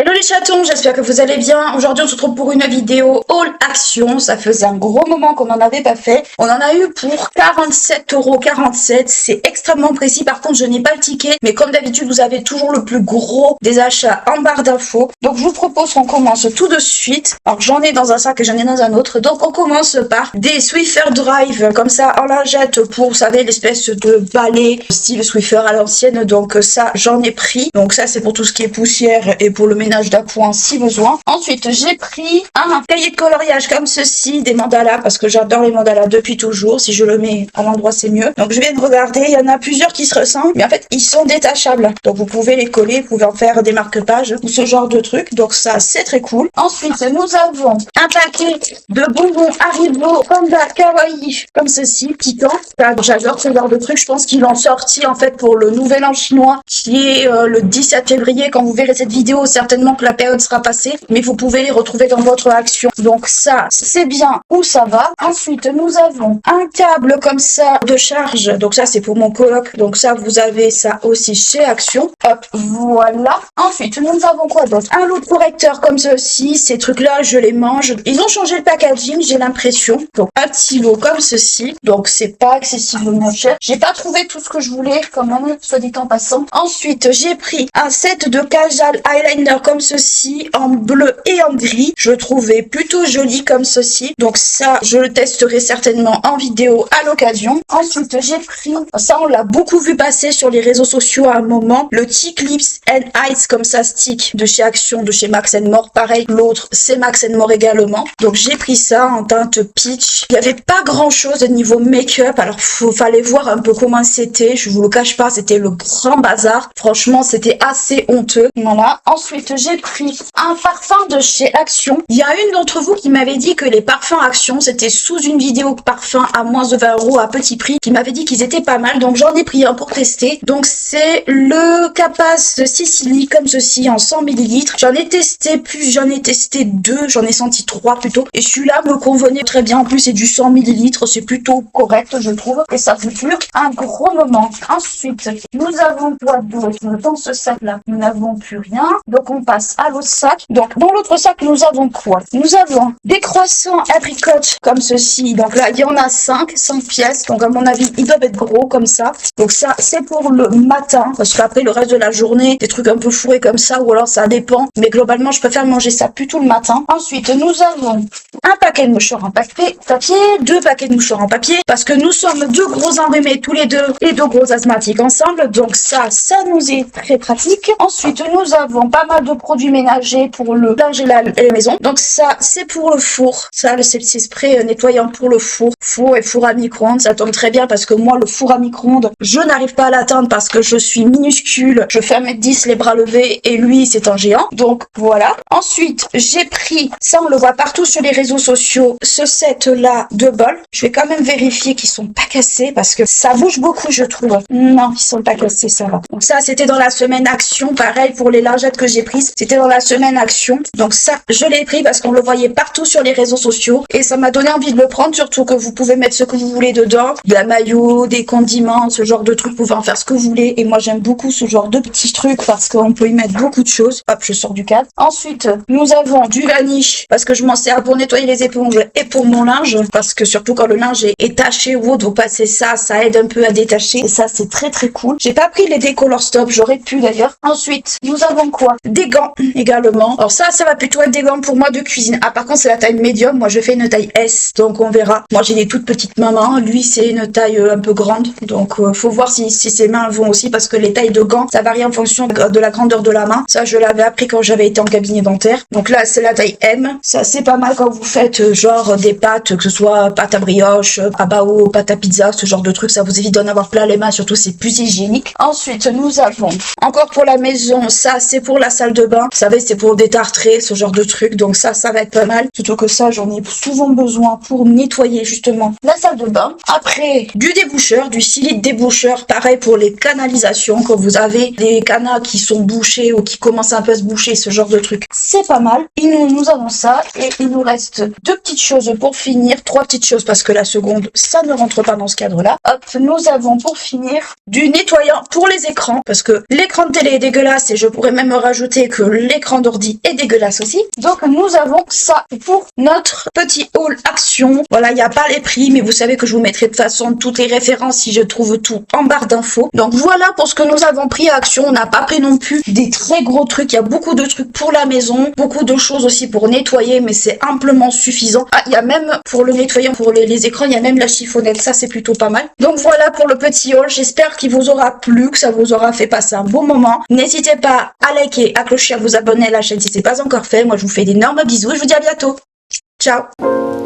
Hello les chatons, j'espère que vous allez bien. Aujourd'hui on se retrouve pour une vidéo All Action. Ça faisait un gros moment qu'on n'en avait pas fait. On en a eu pour 47,47 €. C'est extrêmement précis. Par contre je n'ai pas le ticket. Mais comme d'habitude vous avez toujours le plus gros des achats en barre d'infos. Donc je vous propose qu'on commence tout de suite. Alors j'en ai dans un sac et j'en ai dans un autre. Donc on commence par des Swiffer Drive. Comme ça en lingette pour, vous savez, l'espèce de balai style Swiffer à l'ancienne. Donc ça j'en ai pris. Donc ça c'est pour tout ce qui est poussière et pour le ménage d'appoint si besoin. Ensuite, j'ai pris un cahier de coloriage comme ceci, des mandalas, parce que j'adore les mandalas depuis toujours. Si je le mets à l'endroit, c'est mieux. Donc, je viens de regarder. Il y en a plusieurs qui se ressemblent, mais en fait, ils sont détachables. Donc, vous pouvez les coller, vous pouvez en faire des marque-pages ou ce genre de trucs. Donc, ça, c'est très cool. Ensuite, nous avons un paquet de bonbons Haribo Panda Kawaii, comme ceci, piquant. J'adore ce genre de trucs. Je pense qu'ils l'ont sorti, en fait, pour le Nouvel An chinois, qui est le 17 février. Quand vous verrez cette vidéo, certainement que la période sera passée, mais vous pouvez les retrouver dans votre action. Donc ça, c'est bien où ça va. Ensuite, nous avons un câble comme ça de charge. Donc ça, c'est pour mon coloc. Donc ça, vous avez ça aussi chez Action. Hop, voilà. Ensuite, nous avons quoi d'autre? Un lot de correcteurs comme ceci. Ces trucs-là, je les mange. Ils ont changé le packaging, j'ai l'impression. Donc un petit lot comme ceci. Donc c'est pas excessivement cher. J'ai pas trouvé tout ce que je voulais, quand même, soit dit en passant. Ensuite, j'ai pris un set de Kajal eyeliner comme ceci, en bleu et en gris. Je trouvais plutôt joli comme ceci. Donc ça, je le testerai certainement en vidéo à l'occasion. Ensuite, j'ai pris, ça on l'a beaucoup vu passer sur les réseaux sociaux à un moment, le Tick Lips and Eyes comme ça stick de chez Action, de chez Max More. Pareil, l'autre, c'est Max More également. Donc j'ai pris ça en teinte peach. Il n'y avait pas grand chose au niveau make-up. Alors fallait voir un peu comment c'était. Je vous le cache pas, c'était le grand bazar. Franchement, c'était assez honteux. Voilà. Ensuite, j'ai pris un parfum de chez Action. Il y a une d'entre vous qui m'avait dit que les parfums Action, c'était sous une vidéo parfum à moins de 20 € à petit prix, qui m'avait dit qu'ils étaient pas mal. Donc j'en ai pris un pour tester. Donc c'est le Capas de Sicily comme ceci en 100 ml. J'en ai testé plus, j'en ai testé 2, j'en ai senti 3 plutôt. Et celui-là me convenait très bien. En plus, c'est du 100 ml, c'est plutôt correct, je trouve. Et ça vous dure un gros moment. Ensuite, nous avons quoi d'autre dans ce sac-là? Nous n'avons plus rien. Donc on passe à l'autre sac. Donc dans l'autre sac, nous avons quoi? Nous avons des croissants abricotes comme ceci. Donc là, il y en a 5 pièces. Donc à mon avis, ils doivent être gros comme ça. Donc ça, c'est pour le matin. Parce qu'après, le reste de la journée, des trucs un peu fourrés comme ça, ou alors ça dépend. Mais globalement, je préfère manger ça plutôt le matin. Ensuite, nous avons un paquet de mouchoirs en papier, 2 paquets de mouchoirs en papier. Parce que nous sommes 2 gros enrhumés tous les deux et 2 gros asthmatiques ensemble. Donc ça nous est très pratique. Ensuite, nous avons pas mal de produits ménagers pour le linge et la maison. Donc ça, c'est pour le four. Ça, le sepsi spray nettoyant pour le four. Four et four à micro-ondes. Ça tombe très bien parce que moi, le four à micro-ondes, je n'arrive pas à l'atteindre parce que je suis minuscule. Je fais 1m10 les bras levés et lui, c'est un géant. Donc voilà. Ensuite, j'ai pris, ça on le voit partout sur les réseaux sociaux, ce set-là de bols. Je vais quand même vérifier qu'ils sont pas cassés parce que ça bouge beaucoup, je trouve. Non, ils sont pas cassés, ça va. Donc ça, c'était dans la semaine Action. Pareil pour les lingettes que j'ai prises. C'était dans la semaine Action. Donc ça, je l'ai pris parce qu'on le voyait partout sur les réseaux sociaux. Et ça m'a donné envie de le prendre, surtout que vous pouvez mettre ce que vous voulez dedans. De la maillot, des condiments, ce genre de trucs. Vous pouvez en faire ce que vous voulez. Et moi, j'aime beaucoup ce genre de petits trucs parce qu'on peut y mettre beaucoup de choses. Hop, je sors du cadre. Ensuite, nous avons du vanish parce que je m'en sers pour nettoyer les éponges et pour mon linge. Parce que surtout quand le linge est taché ou autre, vous passez ça, ça aide un peu à détacher. Et ça, c'est très très cool. J'ai pas pris les décolor stop, j'aurais pu d'ailleurs. Ensuite, nous avons quoi? Des gants également. Alors ça va plutôt être des gants pour moi de cuisine. Ah, par contre, c'est la taille médium. Moi, je fais une taille S, donc on verra. Moi, j'ai des toutes petites mamans. Lui, c'est une taille un peu grande. Donc, faut voir si ses mains vont aussi parce que les tailles de gants, ça varie en fonction de la grandeur de la main. Ça, je l'avais appris quand j'avais été en cabinet dentaire. Donc là, c'est la taille M. Ça, c'est pas mal quand vous faites genre des pâtes, que ce soit pâte à brioche, à bao, pâte à pizza, ce genre de trucs. Ça vous évite d'en avoir plein les mains. Surtout, c'est plus hygiénique. Ensuite, nous avons encore pour la maison. Ça, c'est pour la salle de bain. Vous savez, c'est pour détartrer, ce genre de trucs. Donc ça va être pas mal. Surtout que ça, j'en ai souvent besoin pour nettoyer justement la salle de bain. Après, du déboucheur, du 6 litres déboucheur. Pareil pour les canalisations. Quand vous avez des canaux qui sont bouchés ou qui commencent un peu à se boucher, ce genre de trucs, c'est pas mal. Et nous avons ça. Et il nous reste 2 petites choses pour finir. 3 petites choses parce que la seconde, ça ne rentre pas dans ce cadre-là. Hop, nous avons pour finir du nettoyant pour les écrans. Parce que l'écran de télé est dégueulasse et je pourrais même rajouter que l'écran d'ordi est dégueulasse aussi. Donc nous avons ça pour notre petit haul action. Voilà, il n'y a pas les prix, mais vous savez que je vous mettrai de toute façon toutes les références si je trouve tout en barre d'infos. Donc voilà pour ce que nous avons pris à action. On n'a pas pris non plus des très gros trucs. Il y a beaucoup de trucs pour la maison, beaucoup de choses aussi pour nettoyer, mais c'est amplement suffisant. Ah, il y a même pour le nettoyer, pour les écrans, il y a même la chiffonnette. Ça, c'est plutôt pas mal. Donc voilà pour le petit haul. J'espère qu'il vous aura plu, que ça vous aura fait passer un bon moment. N'hésitez pas à liker, à clocher, à vous abonner à la chaîne si ce n'est pas encore fait. Moi, je vous fais d'énormes bisous et je vous dis à bientôt. Ciao!